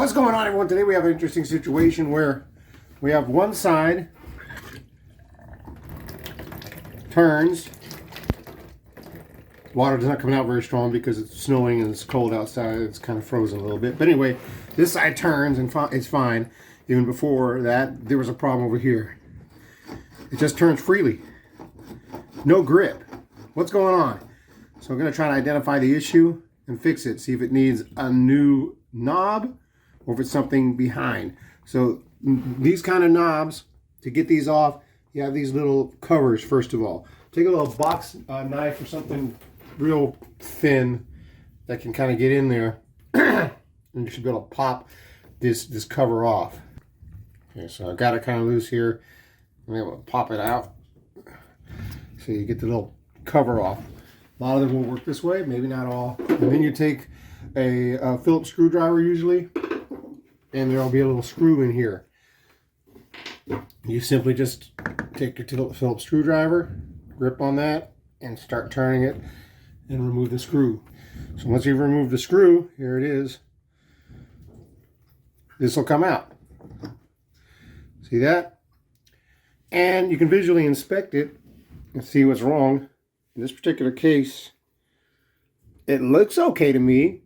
What's going on, everyone? Today we have an interesting situation where we have one side turns. Water is not coming out very strong because it's snowing and it's cold outside. It's kind of frozen a little bit. But anyway, this side turns and it's fine. Even before that, there was a problem over here. It just turns freely. No grip. What's going on? So I'm going to try to identify the issue and fix it. See if it needs a new knob or if it's something behind. So these kind of knobs, to get these off, you have these little covers first of all. Take a little box knife or something real thin that can kind of get in there and you should be able to pop this cover off. Okay, so I've got it kind of loose here. I'm able to pop it out. So you get the little cover off. A lot of them will work this way, maybe not all. And then you take a Phillips screwdriver usually, and there'll be a little screw in here. You simply just take your Phillips screwdriver, grip on that, and start turning it and remove the screw. So once you've removed the screw, here it is, this will come out. See that? And you can visually inspect it and see what's wrong. In this particular case, it looks okay to me.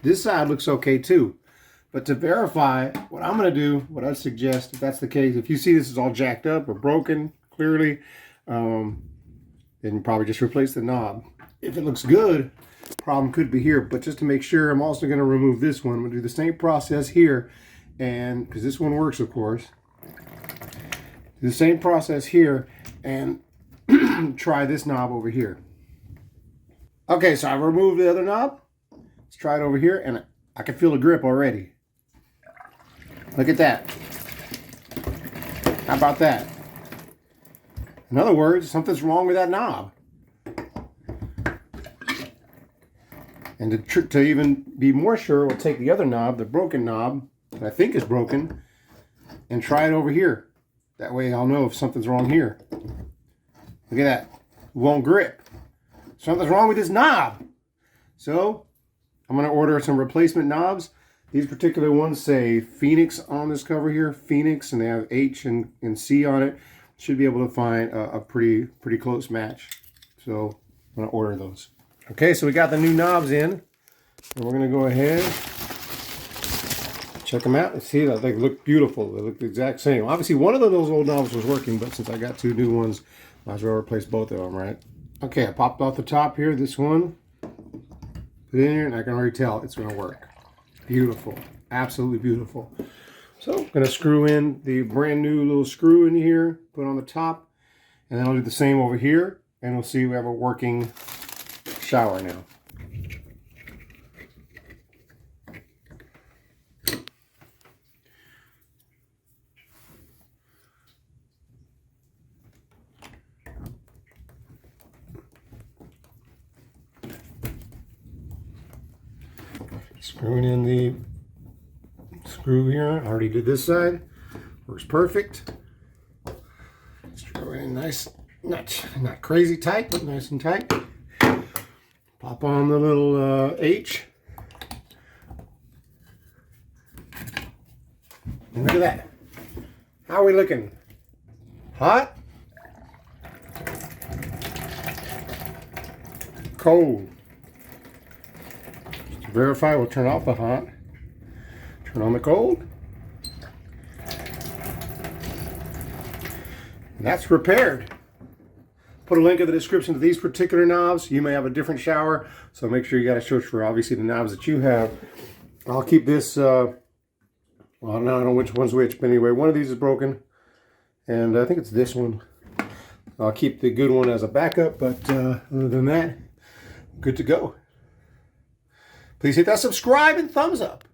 This side looks okay too. But to verify, what I'm going to do, what I suggest, if that's the case, if you see this is all jacked up or broken, clearly, then probably just replace the knob. If it looks good, problem could be here. But just to make sure, I'm also going to remove this one. I'm going to do the same process here, and because this one works, of course. Do the same process here, and try this knob over here. Okay, so I've removed the other knob. Let's try it over here, and I can feel the grip already. Look at that. How about that? In other words, something's wrong with that knob. And to even be more sure, we'll take the other knob, the broken knob, that I think is broken, and try it over here. That way I'll know if something's wrong here. Look at that. It won't grip. Something's wrong with this knob. So I'm going to order some replacement knobs. These particular ones say Phoenix on this cover here. Phoenix, and they have H and C on it. Should be able to find a pretty close match. So I'm going to order those. Okay, so we got the new knobs in. And we're going to go ahead, check them out and see that they look beautiful. They look the exact same. Obviously, one of those old knobs was working, but since I got two new ones, might as well replace both of them, right? Okay, I popped off the top here, this one. Put it in here, and I can already tell it's going to work. Beautiful. Absolutely beautiful. So I'm going to screw in the brand new little screw in here, put on the top, and then I'll do the same over here, and we'll see we have a working shower now. Screwing in the screw here. I already did this side. Works perfect. Screw it in nice, not crazy tight, but nice and tight. Pop on the little H. And look at that. How are we looking? Hot? Cold? Verify, we'll turn off the hot, turn on the cold. And that's repaired. Put a link in the description to these particular knobs. You may have a different shower, so make sure you got to search for obviously the knobs that you have. I'll keep this, well, I don't know which one's which, but anyway, one of these is broken, and I think it's this one. I'll keep the good one as a backup, but other than that, good to go. Please hit that subscribe and thumbs up.